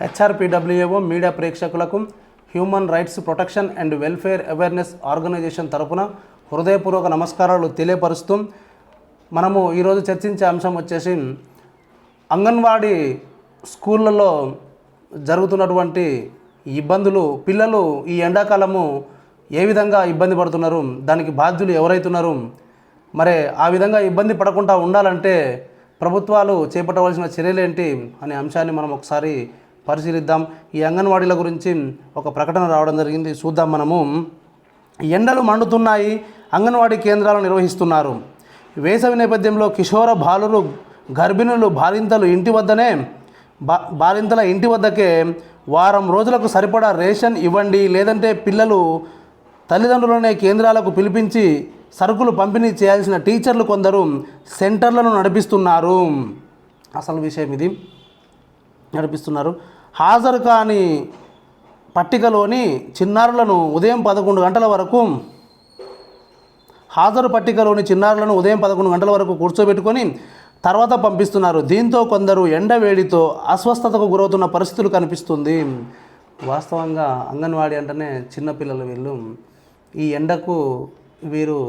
హెచ్ఆర్పిడబ్ల్యూఏఓ media ప్రేక్షకులకు human rights protection and welfare awareness organisation తరపున హృదయపూర్వక నమస్కారాలు తెలియపరుస్తూ మనము ఈరోజు చర్చించే అంశం వచ్చేసి అంగన్వాడీ స్కూళ్ళలో జరుగుతున్నటువంటి ఇబ్బందులు, పిల్లలు ఈ ఎండాకాలము ఏ విధంగా ఇబ్బంది పడుతున్నారు, దానికి బాధ్యులు ఎవరైతున్నారు, మరి ఆ విధంగా ఇబ్బంది పడకుండా ఉండాలంటే ప్రభుత్వాలు చేపట్టవలసిన చర్యలేంటి అనే అంశాన్ని మనం ఒకసారి పరిశీలిద్దాం. ఈ అంగన్వాడీల గురించి ఒక ప్రకటన రావడం జరిగింది, చూద్దాం. మనము ఎండలు మండుతున్నాయి, అంగన్వాడీ కేంద్రాలు నిర్వహిస్తున్నారు. వేసవి నేపథ్యంలో కిషోర బాలురు, గర్భిణులు, బాలింతల ఇంటి వద్దకే వారం రోజులకు సరిపడా రేషన్ ఇవ్వండి, లేదంటే పిల్లలు తల్లిదండ్రులనే కేంద్రాలకు పిలిపించి సరుకులు పంపిణీ చేయాల్సిన టీచర్లు కొందరు సెంటర్లను నడిపిస్తున్నారు. అసలు విషయం ఇది, నడిపిస్తున్నారు. హాజరు కాని పట్టికలోని చిన్నారులను ఉదయం 11 గంటల వరకు కూర్చోబెట్టుకొని తర్వాత పంపిస్తున్నారు. దీంతో కొందరు ఎండ వేడితో అస్వస్థతకు గురవుతున్న పరిస్థితులు కనిపిస్తుంది. వాస్తవంగా అంగన్వాడీ అంటేనే చిన్నపిల్లలు. వీళ్ళు ఈ ఎండకు వీరు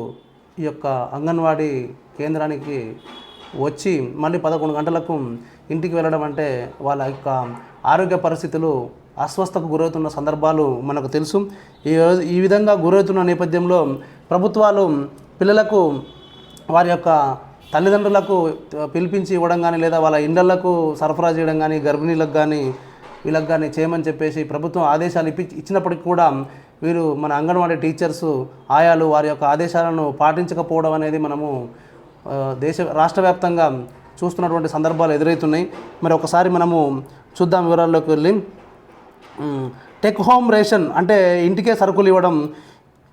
ఈ యొక్క అంగన్వాడీ కేంద్రానికి వచ్చి మళ్ళీ 11 గంటలకు ఇంటికి వెళ్ళడం అంటే వాళ్ళ యొక్క ఆరోగ్య పరిస్థితులు అస్వస్థతకు గురవుతున్న సందర్భాలు మనకు తెలుసు. ఈ విధంగా గురవుతున్న నేపథ్యంలో ప్రభుత్వాలు పిల్లలకు వారి యొక్క తల్లిదండ్రులకు పిలిపించి ఇవ్వడం కానీ, లేదా వాళ్ళ ఇండ్లకు సరఫరా చేయడం కానీ, గర్భిణీలకు కానీ వీళ్ళకి కానీ చేయమని చెప్పేసి ప్రభుత్వం ఆదేశాలు ఇచ్చినప్పటికీ కూడా వీరు మన అంగన్వాడీ టీచర్సు, ఆయాలు వారి యొక్క ఆదేశాలను పాటించకపోవడం అనేది మనము రాష్ట్ర వ్యాప్తంగా చూస్తున్నటువంటి సందర్భాలు ఎదురవుతున్నాయి. మరి ఒకసారి మనము చూద్దాం, వివరాల్లోకి వెళ్ళి. టెక్ హోమ్ రేషన్ అంటే ఇంటికే సరుకులు ఇవ్వడం.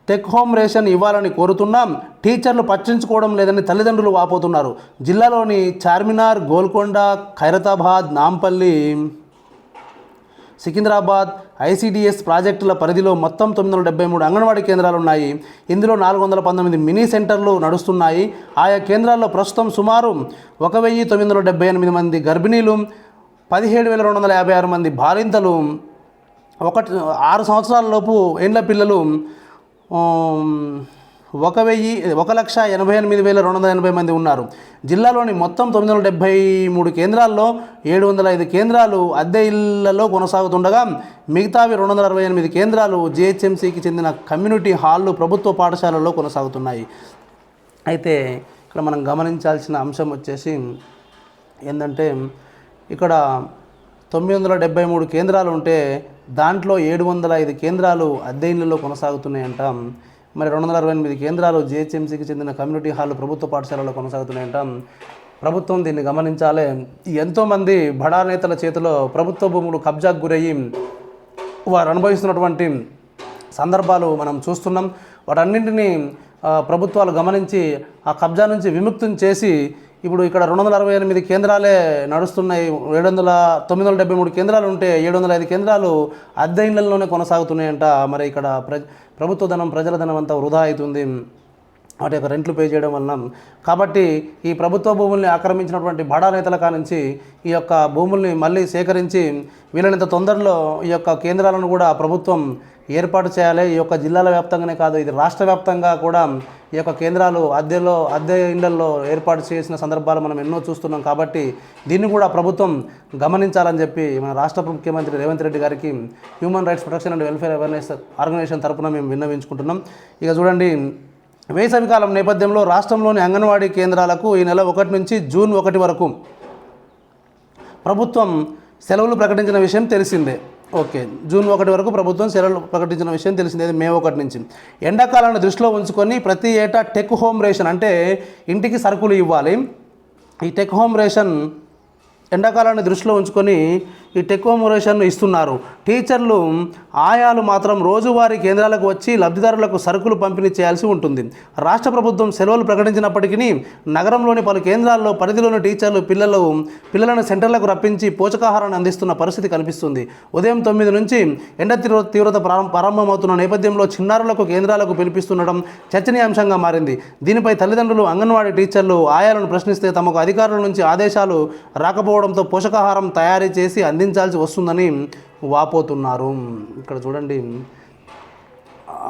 టెక్ హోమ్ రేషన్ ఇవ్వాలని కోరుతున్నాం, టీచర్లు పట్టించుకోవడం లేదని తల్లిదండ్రులు వాపోతున్నారు. జిల్లాలోని చార్మినార్, గోల్కొండ, ఖైరతాబాద్, నాంపల్లి, సికింద్రాబాద్ ఐసిడిఎస్ ప్రాజెక్టుల పరిధిలో మొత్తం 973 అంగన్వాడీ కేంద్రాలు ఉన్నాయి. ఇందులో 419 మినీ సెంటర్లు నడుస్తున్నాయి. ఆయా కేంద్రాల్లో ప్రస్తుతం సుమారు 1978 మంది గర్భిణీలు, 17,256 మంది బాలింతలు, 6 సంవత్సరాల లోపు ఏండ్ల పిల్లలు, 1,88,280 మంది ఉన్నారు. జిల్లాలోని మొత్తం 973 కేంద్రాల్లో 705 కేంద్రాలు అద్దె ఇళ్లలో కొనసాగుతుండగా మిగతావి 268 కేంద్రాలు జిహెచ్ఎంసీకి చెందిన కమ్యూనిటీ హాళ్ళు, ప్రభుత్వ పాఠశాలల్లో కొనసాగుతున్నాయి. అయితే ఇక్కడ మనం గమనించాల్సిన అంశం వచ్చేసి ఏంటంటే, ఇక్కడ 973 కేంద్రాలు ఉంటే దాంట్లో 705 కేంద్రాలు అద్దె ఇళ్లలో కొనసాగుతున్నాయంట. మరి 268 కేంద్రాలు జిహెచ్ఎంసీకి చెందిన కమ్యూనిటీ హాల్, ప్రభుత్వ పాఠశాలలో కొనసాగుతున్నాయంట. ప్రభుత్వం దీన్ని గమనించాలి. ఎంతోమంది బడా నేతల చేతిలో ప్రభుత్వ భూములు కబ్జాకు గురయ్యి వారు అనుభవిస్తున్నటువంటి సందర్భాలు మనం చూస్తున్నాం. వాటన్నింటినీ ప్రభుత్వాలు గమనించి ఆ కబ్జా నుంచి విముక్తం చేసి ఇప్పుడు ఇక్కడ 268 కేంద్రాలే నడుస్తున్నాయి. 973 కేంద్రాలు ఉంటే 705 కేంద్రాలు అద్దె ఇళ్లలోనే కొనసాగుతున్నాయంట. మరి ఇక్కడ ప్రభుత్వ ధనం, ప్రజల ధనం అంతా వృధా అవుతుంది వాటి యొక్క రెంట్లు పే చేయడం వలన. కాబట్టి ఈ ప్రభుత్వ భూముల్ని ఆక్రమించినటువంటి బడా నేతల కానించి ఈ యొక్క భూముల్ని మళ్ళీ సేకరించి వీలైనంత తొందరలో ఈ యొక్క కేంద్రాలను కూడా ప్రభుత్వం ఏర్పాటు చేయాలి. ఈ యొక్క జిల్లాల వ్యాప్తంగానే కాదు, ఇది రాష్ట్ర వ్యాప్తంగా కూడా ఈ యొక్క కేంద్రాలు అద్దె ఇళ్లల్లో ఏర్పాటు చేసిన సందర్భాలు మనం ఎన్నో చూస్తున్నాం. కాబట్టి దీన్ని కూడా ప్రభుత్వం గమనించాలని చెప్పి మన రాష్ట్ర ముఖ్యమంత్రి రేవంత్ రెడ్డి గారికి human rights protection and welfare awareness organisation తరపున మేము విన్నవించుకుంటున్నాం. ఇక చూడండి, వేసవికాలం నేపథ్యంలో రాష్ట్రంలోని అంగన్వాడీ కేంద్రాలకు ఈ నెల 1 నుంచి జూన్ 1 వరకు ప్రభుత్వం సెలవులు ప్రకటించిన విషయం తెలిసిందే. ఓకే, జూన్ 1 వరకు ప్రభుత్వం సెలవులు ప్రకటించిన విషయం తెలిసిందే. మే 1 నుంచి ఎండాకాలాన్ని దృష్టిలో ఉంచుకొని ప్రతి ఏటా టెక్ హోమ్ రేషన్ అంటే ఇంటికి సరుకులు ఇవ్వాలి. ఈ టెక్ హోమ్ రేషన్ ఎండాకాలాన్ని దృష్టిలో ఉంచుకొని ఈ టెక్ హోమ్ రేషన్ను ఇస్తున్నారు. టీచర్లు, ఆయాలు మాత్రం రోజువారీ కేంద్రాలకు వచ్చి లబ్ధిదారులకు సరుకులు పంపిణీ చేయాల్సి ఉంటుంది. రాష్ట్ర ప్రభుత్వం సెలవులు ప్రకటించినప్పటికీ నగరంలోని పలు కేంద్రాల్లో పరిధిలోని టీచర్లు పిల్లలను సెంటర్లకు రప్పించి పోషకాహారాన్ని అందిస్తున్న పరిస్థితి కనిపిస్తుంది. ఉదయం 9 నుంచి ఎండ తీవ్రత ప్రారంభమవుతున్న నేపథ్యంలో చిన్నారులకు కేంద్రాలకు పిలిపిస్తుండడం చర్చనీయాంశంగా మారింది. దీనిపై తల్లిదండ్రులు, అంగన్వాడీ టీచర్లు, ఆయాలను ప్రశ్నిస్తే తమకు అధికారుల నుంచి ఆదేశాలు రాకపోవడంతో పోషకాహారం తయారీ చేసి అందించాల్సి వస్తుందని వాపోతున్నారు. ఇక్కడ చూడండి,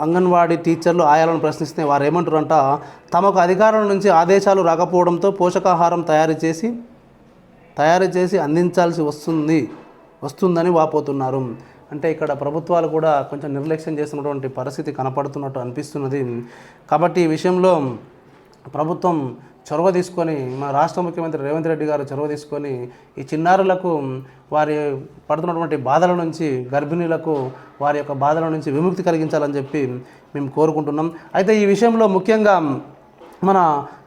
అంగన్వాడీ టీచర్లు ఆయాలను ప్రశ్నిస్తే వారు ఏమంటారంట, తమకు అధికారుల నుంచి ఆదేశాలు రాకపోవడంతో పోషకాహారం తయారు చేసి అందించాల్సి వస్తుందని వాపోతున్నారు. అంటే ఇక్కడ ప్రభుత్వాలు కూడా కొంచెం నిర్లక్ష్యం చేస్తున్నటువంటి పరిస్థితి కనపడుతున్నట్టు అనిపిస్తున్నది. కాబట్టి ఈ విషయంలో ప్రభుత్వం చొరవ తీసుకొని, మా రాష్ట్ర ముఖ్యమంత్రి రేవంత్ రెడ్డి గారు చొరవ తీసుకొని ఈ చిన్నారులకు వారి పడుతున్నటువంటి బాధల నుంచి, గర్భిణీలకు వారి యొక్క బాధల నుంచి విముక్తి కలిగించాలని చెప్పి మేము కోరుకుంటున్నాం. అయితే ఈ విషయంలో ముఖ్యంగా మన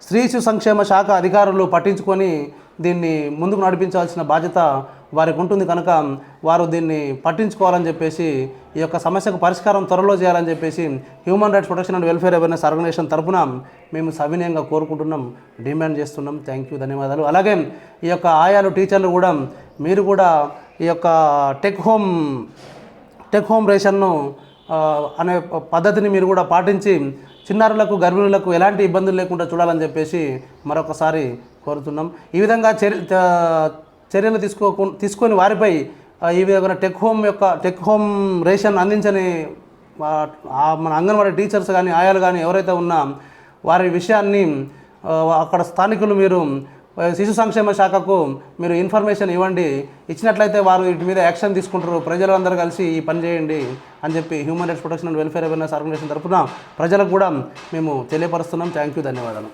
స్త్రీ శిశు సంక్షేమ శాఖ అధికారులు పట్టించుకొని దీన్ని ముందుకు నడిపించాల్సిన బాధ్యత వారికి ఉంటుంది కనుక వారు దీన్ని పట్టించుకోవాలని చెప్పేసి, ఈ యొక్క సమస్యకు పరిష్కారం త్వరలో చేయాలని చెప్పేసి human rights protection and welfare awareness organisation తరఫున మేము సవినయంగా కోరుకుంటున్నాం, డిమాండ్ చేస్తున్నాం. థ్యాంక్ యూ, ధన్యవాదాలు. అలాగే ఈ యొక్క ఆయాలు, టీచర్లు కూడా మీరు కూడా ఈ యొక్క టెక్ హోమ్ రేషన్ను అనే పద్ధతిని మీరు కూడా పాటించి చిన్నారులకు, గర్భిణులకు ఎలాంటి ఇబ్బందులు లేకుండా చూడాలని చెప్పేసి మరొకసారి కోరుతున్నాం. ఈ విధంగా చర్యలు తీసుకొని వారిపై ఈ విధంగా టెక్ హోమ్ రేషన్ అందించని మన అంగన్వాడీ టీచర్స్ కానీ, ఆయాలు కానీ ఎవరైతే ఉన్నా వారి విషయాన్ని అక్కడ స్థానికులు మీరు శిశు సంక్షేమ శాఖకు మీరు ఇన్ఫర్మేషన్ ఇవ్వండి. ఇచ్చినట్లయితే వారు వీటి మీద యాక్షన్ తీసుకుంటారు. ప్రజలందరూ కలిసి ఈ పని చేయండి అని చెప్పి human rights protection and welfare awareness organisation తరఫున ప్రజలకు కూడా మేము తెలియపరుస్తున్నాం. థ్యాంక్ యూ, ధన్యవాదాలు.